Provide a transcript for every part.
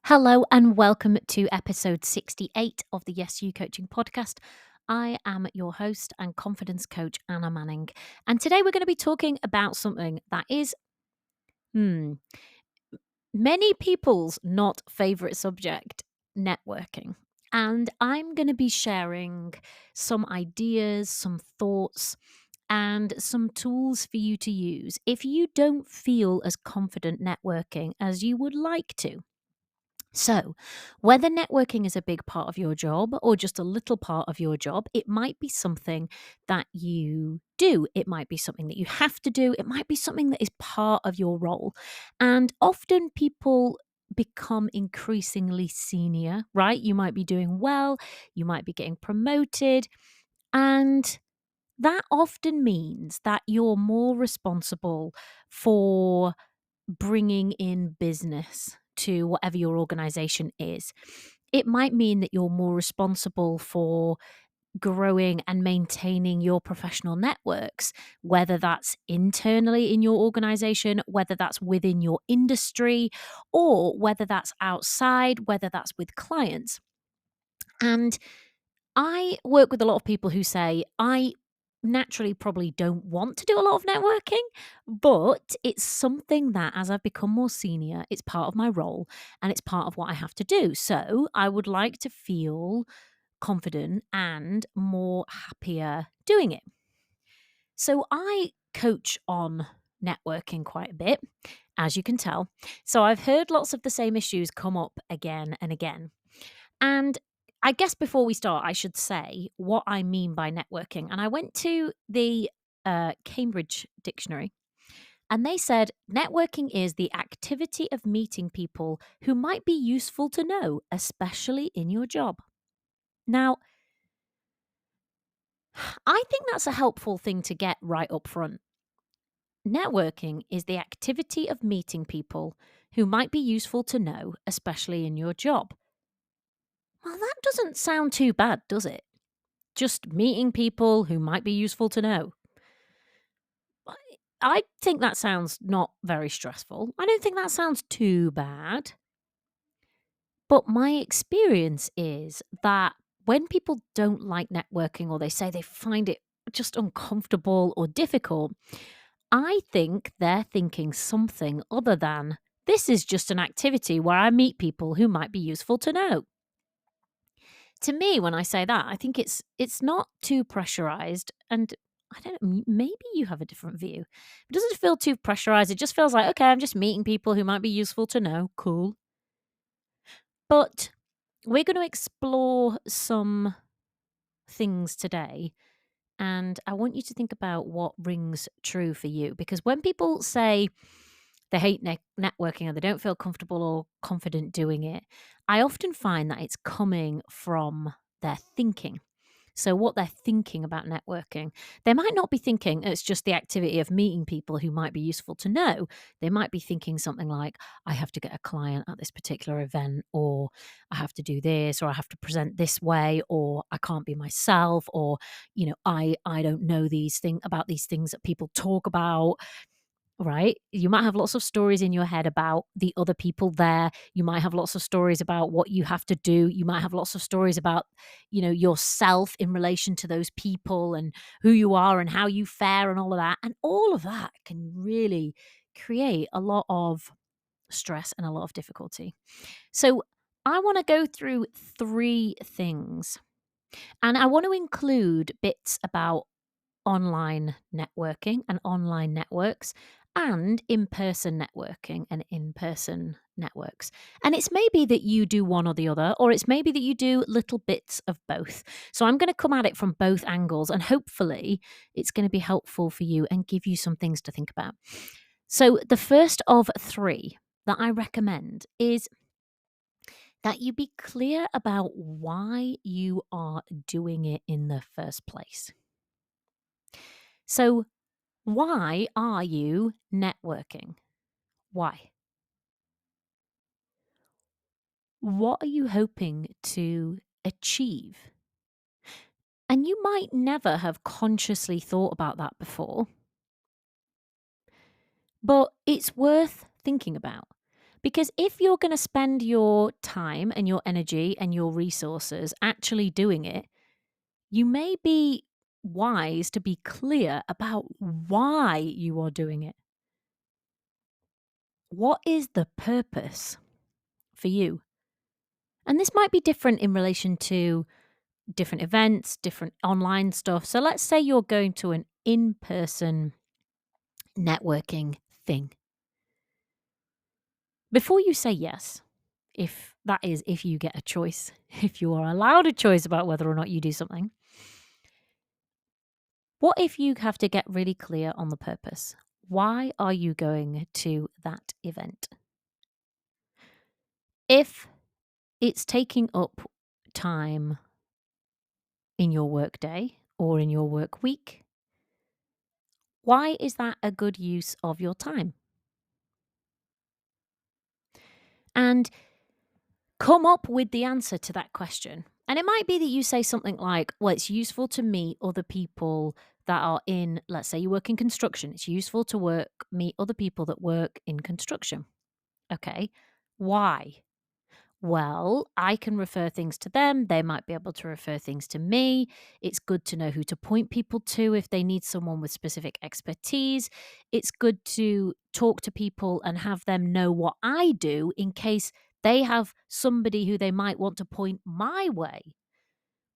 Hello and welcome to episode 68 of the Yes You Coaching podcast. I am your host and confidence coach, Anna Manning. And today we're going to be talking about something that is many people's not favorite subject, networking. And I'm going to be sharing some ideas, some thoughts, and some tools for you to use if you don't feel as confident networking as you would like to. So, whether networking is a big part of your job or just a little part of your job, it might be something that you do. It might be something that you have to do. It might be something that is part of your role. And often people become increasingly senior, right? You might be doing well, you might be getting promoted, and that often means that you're more responsible for bringing in business to whatever your organization is. It might mean that you're more responsible for growing and maintaining your professional networks, whether that's internally in your organization, whether that's within your industry, or whether that's outside, whether that's with clients. And I work with a lot of people who say, I naturally probably don't want to do a lot of networking, but it's something that as I've become more senior, it's part of my role and it's part of what I have to do. So I would like to feel confident and more happier doing it. So I coach on networking quite a bit, as you can tell. So I've heard lots of the same issues come up again and again. And I guess before we start, I should say what I mean by networking. And I went to the Cambridge Dictionary and they said networking is the activity of meeting people who might be useful to know, especially in your job. Now, I think that's a helpful thing to get right up front. Networking is the activity of meeting people who might be useful to know, especially in your job. Well, that doesn't sound too bad, does it? Just meeting people who might be useful to know. I I think that sounds not very stressful. I don't think that sounds too bad. But my experience is that when people don't like networking or they say they find it just uncomfortable or difficult, I think they're thinking something other than this is just an activity where I meet people who might be useful to know. To me, when I say that, I think it's not too pressurized, and I don't know, maybe you have a different view. It doesn't feel too pressurized. It just feels like, okay, I'm just meeting people who might be useful to know. Cool. But we're going to explore some things today, and I want you to think about what rings true for you. Because when people say they hate networking or they don't feel comfortable or confident doing it, I often find that it's coming from their thinking. So, what they're thinking about networking, they might not be thinking it's just the activity of meeting people who might be useful to know. They might be thinking something like, I have to get a client at this particular event, or I have to do this, or I have to present this way, or I can't be myself, or, I don't know these things about these things that people talk about. Right? You might have lots of stories in your head about the other people there. You might have lots of stories about what you have to do. You might have lots of stories about, yourself in relation to those people and who you are and how you fare and all of that. And all of that can really create a lot of stress and a lot of difficulty. So I want to go through three things, and I want to include bits about online networking and online networks and in-person networking and in-person networks. And it's maybe that you do one or the other, or it's maybe that you do little bits of both. So I'm going to come at it from both angles, and hopefully it's going to be helpful for you and give you some things to think about. So the first of three that I recommend is that you be clear about why you are doing it in the first place. So, why are you networking? Why? What are you hoping to achieve? And you might never have consciously thought about that before, but it's worth thinking about, Because if you're going to spend your time and your energy and your resources actually doing it, you may be wise to be clear about why you are doing it. What is the purpose for you? And this might be different in relation to different events, different online stuff. So let's say you're going to an in person networking thing. Before you say yes, if you get a choice, if you are allowed a choice about whether or not you do something, what if you have to get really clear on the purpose? Why are you going to that event? If it's taking up time in your workday or in your work week, why is that a good use of your time? And come up with the answer to that question. And it might be that you say something like, well, it's useful to meet other people that are in, let's say you work in construction. It's useful to meet other people that work in construction. Okay. Why? Well, I can refer things to them. They might be able to refer things to me. It's good to know who to point people to if they need someone with specific expertise. It's good to talk to people and have them know what I do in case they have somebody who they might want to point my way,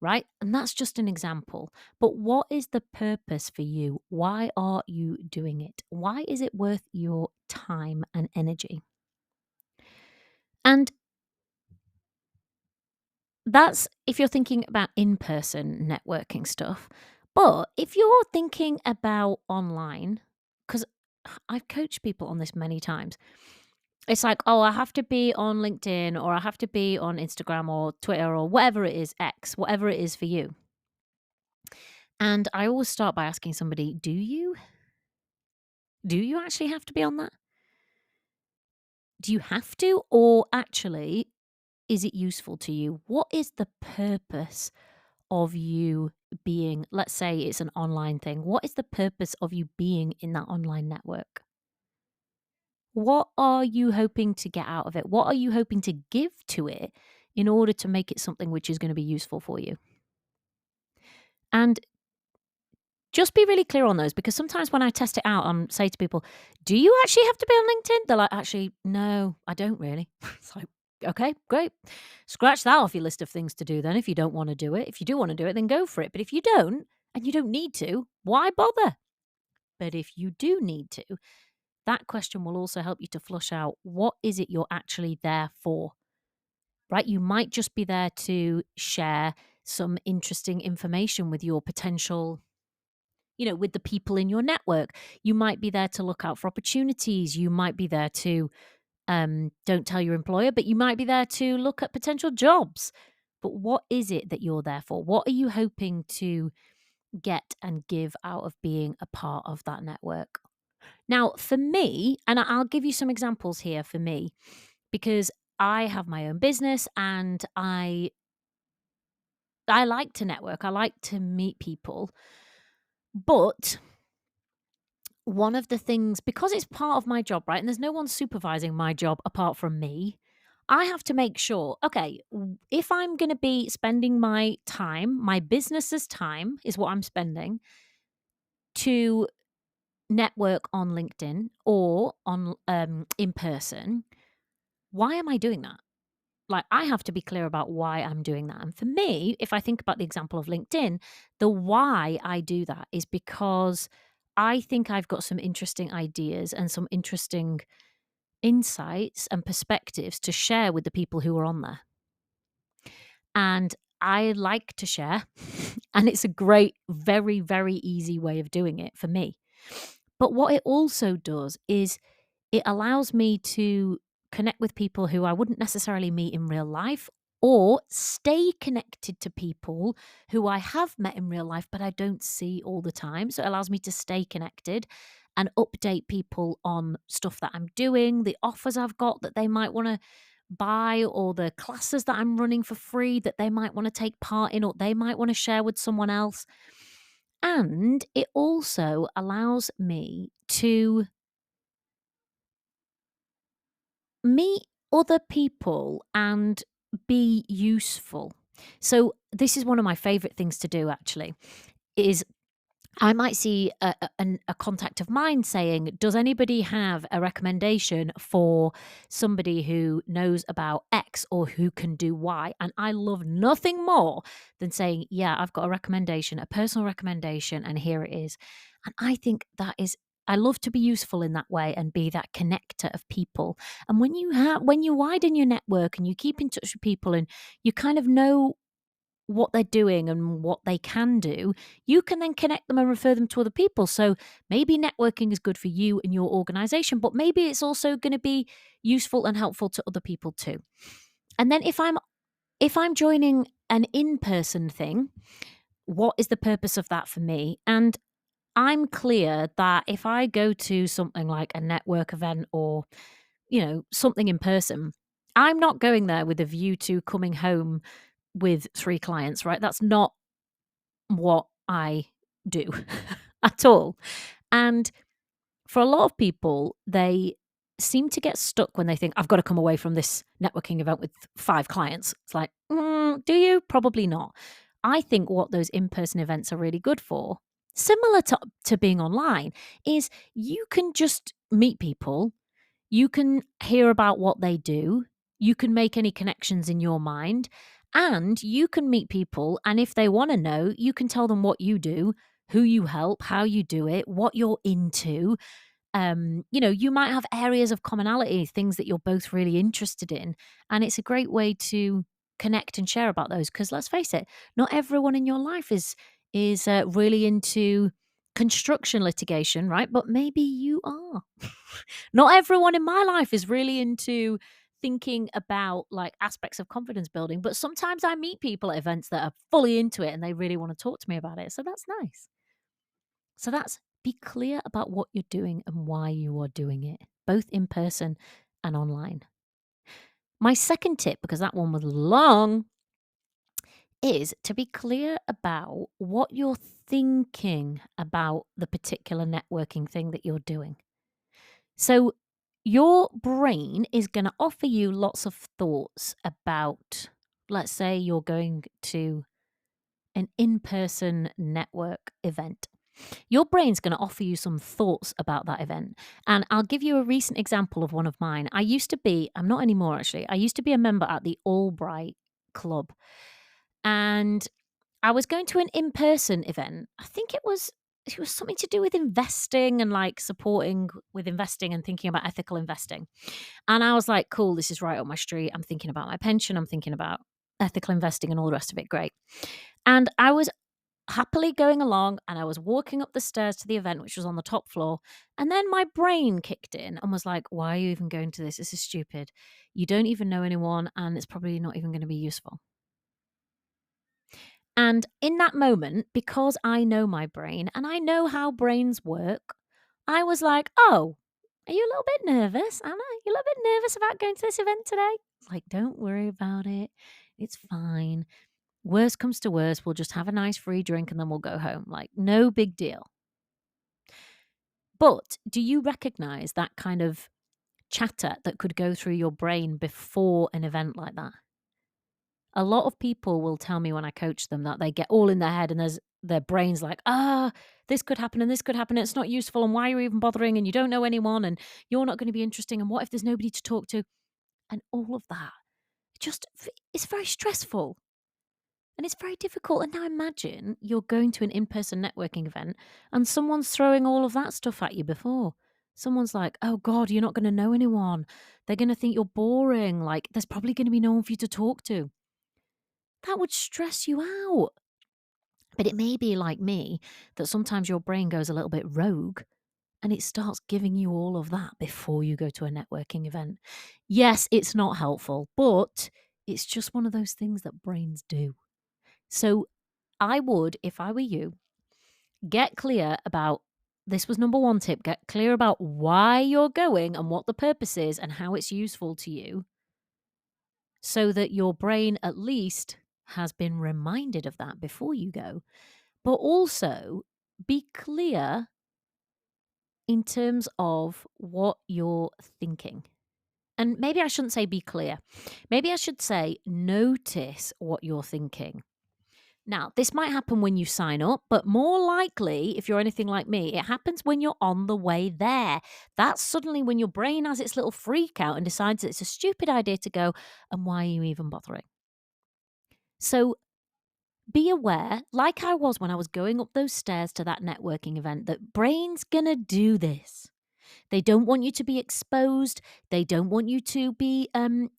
right? And that's just an example. But what is the purpose for you? Why are you doing it? Why is it worth your time and energy? And that's if you're thinking about in-person networking stuff. But if you're thinking about online, because I've coached people on this many times, it's like, oh, I have to be on LinkedIn or I have to be on Instagram or Twitter or whatever it is, X, whatever it is for you. And I always start by asking somebody, do you? Do you actually have to be on that? Do you have to? Or actually, is it useful to you? What is the purpose of you being, let's say it's an online thing, what is the purpose of you being in that online network? What are you hoping to get out of it? What are you hoping to give to it in order to make it something which is going to be useful for you? And just be really clear on those because sometimes when I test it out, I'm say to people, do you actually have to be on LinkedIn? They're like, actually, no, I don't really. It's like, okay, great. Scratch that off your list of things to do then if you don't want to do it. If you do want to do it, then go for it. But if you don't, and you don't need to, why bother? But if you do need to, that question will also help you to flush out what is it you're actually there for, right? You might just be there to share some interesting information with your potential, with the people in your network. You might be there to look out for opportunities. You might be there to, don't tell your employer, but you might be there to look at potential jobs. But what is it that you're there for? What are you hoping to get and give out of being a part of that network? Now, for me, and I'll give you some examples here for me, because I have my own business and I like to network. I like to meet people. But one of the things, because it's part of my job, right? And there's no one supervising my job apart from me. I have to make sure, okay, if I'm going to be spending my time, my business's time is what I'm spending to network on LinkedIn or on in person, why am I doing that? Like, I have to be clear about why I'm doing that. And for me, if I think about the example of LinkedIn, the why I do that is because I think I've got some interesting ideas and some interesting insights and perspectives to share with the people who are on there. And I like to share, and it's a great, very, very easy way of doing it for me. But what it also does is it allows me to connect with people who I wouldn't necessarily meet in real life or stay connected to people who I have met in real life, but I don't see all the time. So it allows me to stay connected and update people on stuff that I'm doing, the offers I've got that they might want to buy, or the classes that I'm running for free that they might want to take part in, or they might want to share with someone else. And it also allows me to Meet other people and be useful. So this is one of my favorite things to do actually, is I might see a contact of mine saying, "Does anybody have a recommendation for somebody who knows about X or who can do Y?" And I love nothing more than saying, "Yeah, I've got a recommendation, a personal recommendation, and here it is." And I think that is I love to be useful in that way and be that connector of people. And when you widen your network and you keep in touch with people and you kind of know what they're doing and what they can do, you can then connect them and refer them to other people. So maybe networking is good for you and your organization, but maybe it's also going to be useful and helpful to other people too. And then if I'm joining an in-person thing, what is the purpose of that for me? And I'm clear that if I go to something like a network event or, something in person, I'm not going there with a view to coming home with 3 clients, right? That's not what I do at all. And for a lot of people, they seem to get stuck when they think, I've got to come away from this networking event with 5 clients. It's like, do you? Probably not. I think what those in person events are really good for, similar to being online, is you can just meet people, you can hear about what they do, you can make any connections in your mind, and you can meet people. And if they want to know, you can tell them what you do, who you help, how you do it, what you're into. You might have areas of commonality, things that you're both really interested in. And it's a great way to connect and share about those. Because let's face it, not everyone in your life is really into construction litigation, right? But maybe you are. Not everyone in my life is really into thinking about like aspects of confidence building, but sometimes I meet people at events that are fully into it and they really want to talk to me about it. So that's nice. So that's be clear about what you're doing and why you are doing it, both in person and online. My second tip, because that one was long, is to be clear about what you're thinking about the particular networking thing that you're doing. So, your brain is going to offer you lots of thoughts about, let's say, you're going to an in person network event. Your brain's going to offer you some thoughts about that event. And I'll give you a recent example of one of mine. I'm not anymore actually, I used to be a member at the Albright Club. And I was going to an in person event. I think it was something to do with investing and like supporting with investing and thinking about ethical investing. And I was like, cool, this is right up my street. I'm thinking about my pension. I'm thinking about ethical investing and all the rest of it. Great. And I was happily going along and I was walking up the stairs to the event, which was on the top floor. And then my brain kicked in and was like, why are you even going to this? This is stupid. You don't even know anyone and it's probably not even going to be useful. And in that moment, because I know my brain and I know how brains work, I was like, oh, are you a little bit nervous, Anna? You a little bit nervous about going to this event today? Like, don't worry about it. It's fine. Worst comes to worst, we'll just have a nice free drink and then we'll go home. Like, no big deal. But do you recognize that kind of chatter that could go through your brain before an event like that? A lot of people will tell me when I coach them that they get all in their head and their brain's like, this could happen and this could happen. And it's not useful. And why are you even bothering? And you don't know anyone and you're not going to be interesting. And what if there's nobody to talk to? And all of that. It's very stressful and it's very difficult. And now imagine you're going to an in person networking event and someone's throwing all of that stuff at you before. Someone's like, oh God, you're not going to know anyone. They're going to think you're boring. Like, there's probably going to be no one for you to talk to. That would stress you out. But it may be like me that sometimes your brain goes a little bit rogue and it starts giving you all of that before you go to a networking event. Yes, it's not helpful, but it's just one of those things that brains do. So I would, if I were you, get clear about this was number one tip, get clear about why you're going and what the purpose is and how it's useful to you so that your brain at least has been reminded of that before you go. But also be clear in terms of what you're thinking. And maybe I shouldn't say be clear. Maybe I should say notice what you're thinking. Now, this might happen when you sign up, but more likely, if you're anything like me, it happens when you're on the way there. That's suddenly when your brain has its little freak out and decides it's a stupid idea to go, and why are you even bothering? So be aware, like I was when I was going up those stairs to that networking event, that brain's gonna do this. They don't want you to be exposed. They don't want you to be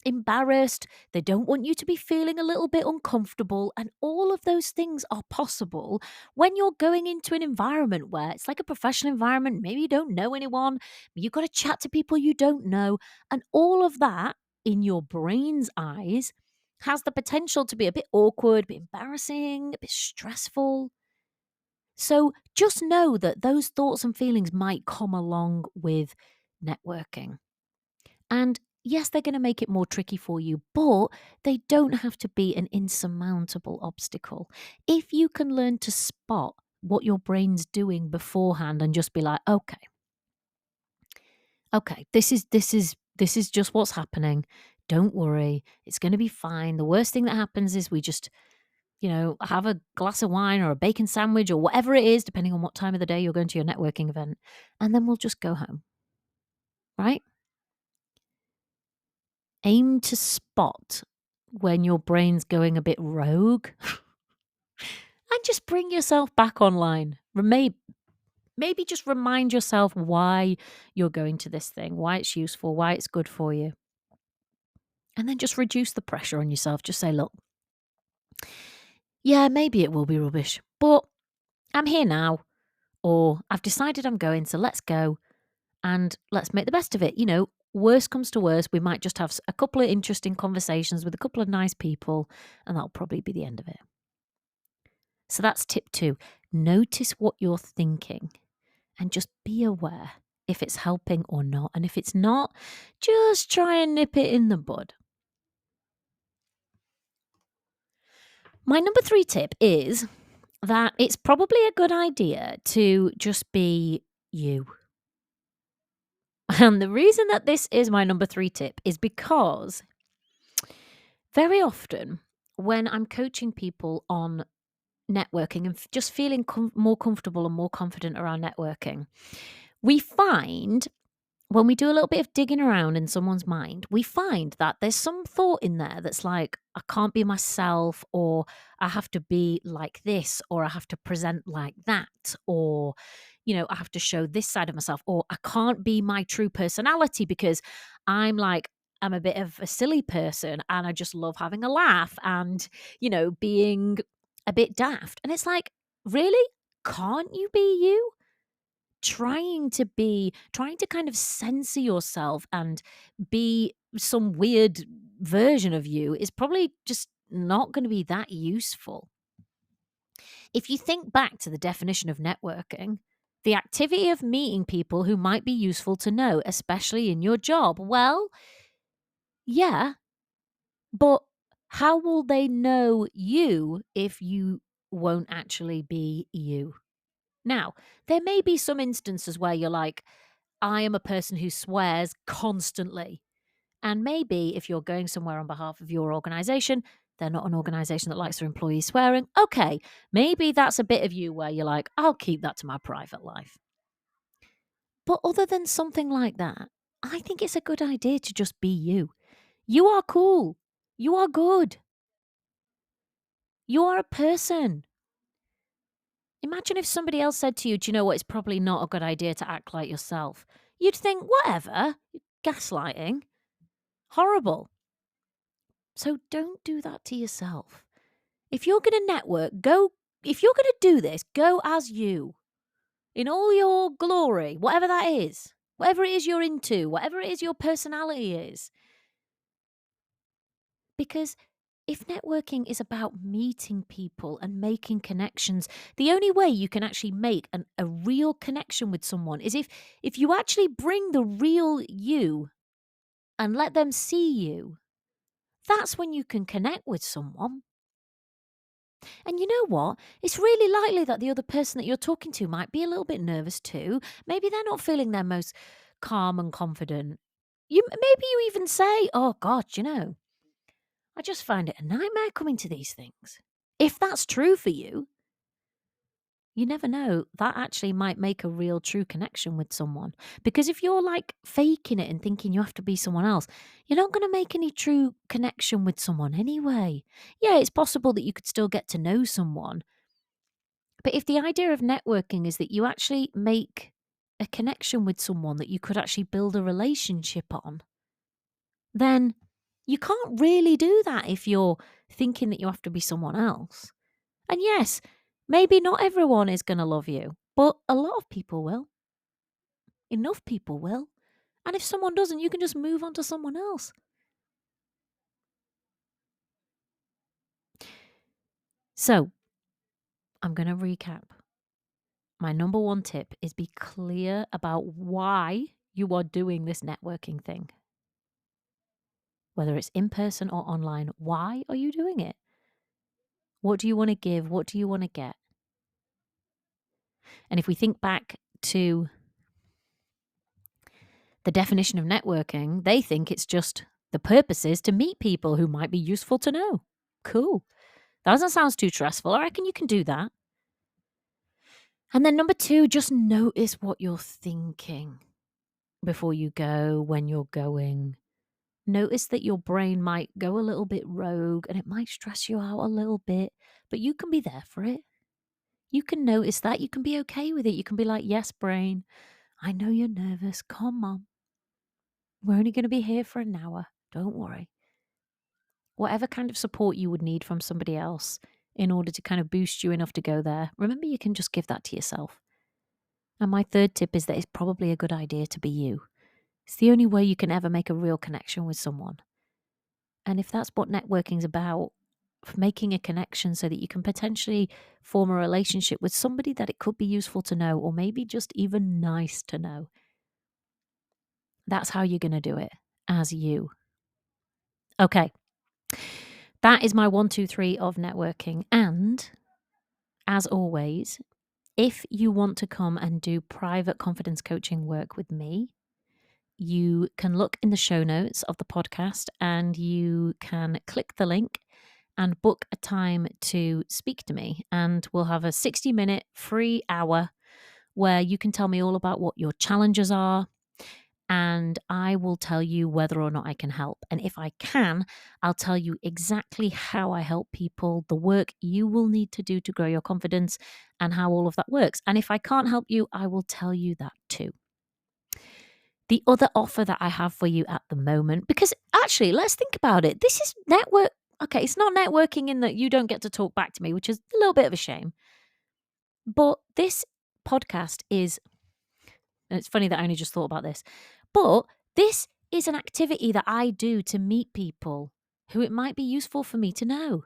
embarrassed. They don't want you to be feeling a little bit uncomfortable. And all of those things are possible when you're going into an environment where it's like a professional environment. Maybe you don't know anyone, but you've got to chat to people you don't know. And all of that in your brain's eyes has the potential to be a bit awkward, a bit embarrassing, a bit stressful. So just know that those thoughts and feelings might come along with networking. And yes, they're going to make it more tricky for you, but they don't have to be an insurmountable obstacle. If you can learn to spot what your brain's doing beforehand and just be like, okay, this is just what's happening. Don't worry, it's going to be fine. The worst thing that happens is we just have a glass of wine or a bacon sandwich or whatever it is, depending on what time of the day you're going to your networking event. And then we'll just go home, right? Aim to spot when your brain's going a bit rogue and just bring yourself back online. Maybe just remind yourself why you're going to this thing, why it's useful, why it's good for you. And then just reduce the pressure on yourself. Just say, look, yeah, maybe it will be rubbish, but I'm here now, or I've decided I'm going, so let's go and let's make the best of it. Worst comes to worst, we might just have a couple of interesting conversations with a couple of nice people, and that'll probably be the end of it. So that's tip 2. Notice what you're thinking and just be aware if it's helping or not. And if it's not, just try and nip it in the bud. My number 3 tip is that it's probably a good idea to just be you. And the reason that this is my number 3 tip is because very often when I'm coaching people on networking and just feeling more comfortable and more confident around networking, we find when we do a little bit of digging around in someone's mind, we find that there's some thought in there that's like, I can't be myself, or I have to be like this, or I have to present like that, or, I have to show this side of myself, or I can't be my true personality because I'm a bit of a silly person and I just love having a laugh and, being a bit daft. And it's like, really? Can't you be you? Trying to kind of censor yourself and be some weird version of you is probably just not going to be that useful. If you think back to the definition of networking, the activity of meeting people who might be useful to know, especially in your job. Well, yeah, but how will they know you if you won't actually be you? Now, there may be some instances where you're like, I am a person who swears constantly. And maybe if you're going somewhere on behalf of your organization, they're not an organization that likes their employees swearing. Okay, maybe that's a bit of you where you're like, I'll keep that to my private life. But other than something like that, I think it's a good idea to just be you. You are cool. You are good. You are a person. Imagine if somebody else said to you, do you know what? It's probably not a good idea to act like yourself. You'd think, whatever, gaslighting. Horrible. So don't do that to yourself. If you're going to network, if you're going to do this, go as you in all your glory, whatever that is, whatever it is you're into, whatever it is your personality is. Because if networking is about meeting people and making connections, the only way you can actually make a real connection with someone is if you actually bring the real you and let them see you. That's when you can connect with someone. And you know what? It's really likely that the other person that you're talking to might be a little bit nervous too. Maybe they're not feeling their most calm and confident. maybe you even say, "Oh God, I just find it a nightmare coming to these things." If that's true for you, you never know. That actually might make a real true connection with someone. Because if you're like faking it and thinking you have to be someone else, you're not going to make any true connection with someone anyway. Yeah, it's possible that you could still get to know someone. But if the idea of networking is that you actually make a connection with someone that you could actually build a relationship on, then you can't really do that if you're thinking that you have to be someone else. And yes, maybe not everyone is going to love you, but a lot of people will. Enough people will. And if someone doesn't, you can just move on to someone else. So, I'm going to recap. My number one tip is be clear about why you are doing this networking thing. Whether it's in person or online, why are you doing it? What do you want to give? What do you want to get? And if we think back to the definition of networking, they think it's just the purpose is to meet people who might be useful to know. Cool. That doesn't sound too stressful. I reckon you can do that. And then number two, just notice what you're thinking before you go, when you're going. Notice that your brain might go a little bit rogue and it might stress you out a little bit, but you can be there for it. You can notice that. You can be okay with it. You can be like, yes, brain, I know you're nervous. Come on. We're only going to be here for an hour. Don't worry. Whatever kind of support you would need from somebody else in order to kind of boost you enough to go there, remember you can just give that to yourself. And my third tip is that it's probably a good idea to be you. It's the only way you can ever make a real connection with someone. And if that's what networking's about, making a connection so that you can potentially form a relationship with somebody that it could be useful to know, or maybe just even nice to know. That's how you're going to do it, as you. Okay. That is my 1, 2, 3 of networking. And as always, if you want to come and do private confidence coaching work with me, you can look in the show notes of the podcast and you can click the link and book a time to speak to me. And we'll have a 60-minute free hour where you can tell me all about what your challenges are. And I will tell you whether or not I can help. And if I can, I'll tell you exactly how I help people, the work you will need to do to grow your confidence, and how all of that works. And if I can't help you, I will tell you that too. The other offer that I have for you at the moment, because actually, let's think about it. This is network. Okay, it's not networking in that you don't get to talk back to me, which is a little bit of a shame. But this podcast is, and it's funny that I only just thought about this, but this is an activity that I do to meet people who it might be useful for me to know.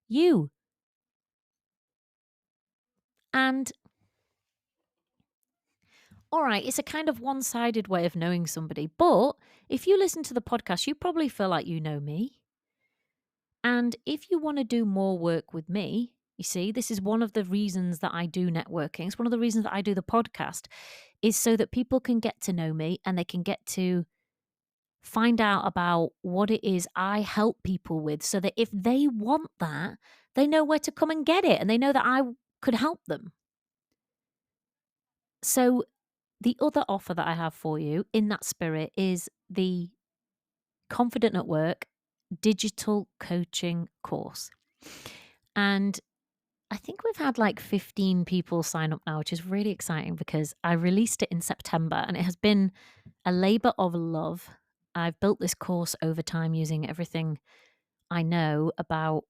You. And all right, it's a kind of one-sided way of knowing somebody, but if you listen to the podcast, you probably feel like you know me. And if you want to do more work with me, you see, this is one of the reasons that I do networking. It's one of the reasons that I do the podcast, is so that people can get to know me and they can get to find out about what it is I help people with, so that if they want that, they know where to come and get it and they know that I could help them. So the other offer that I have for you in that spirit is the Confident at Work digital coaching course. And I think we've had like 15 people sign up now, which is really exciting because I released it in September and it has been a labor of love. I've built this course over time using everything I know about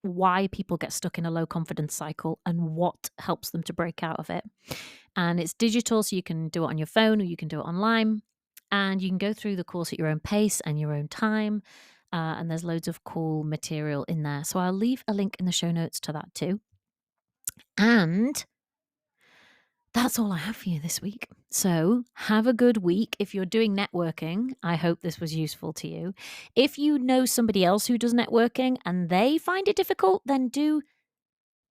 why people get stuck in a low confidence cycle and what helps them to break out of it. And it's digital, so you can do it on your phone or you can do it online. And you can go through the course at your own pace and your own time. And there's loads of cool material in there. So I'll leave a link in the show notes to that too. And that's all I have for you this week. So have a good week. If you're doing networking, I hope this was useful to you. If you know somebody else who does networking and they find it difficult, then do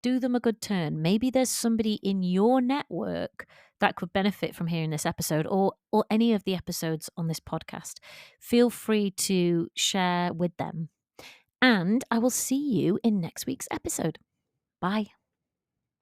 do them a good turn. Maybe there's somebody in your network that could benefit from hearing this episode or any of the episodes on this podcast. Feel free to share with them. And I will see you in next week's episode. Bye.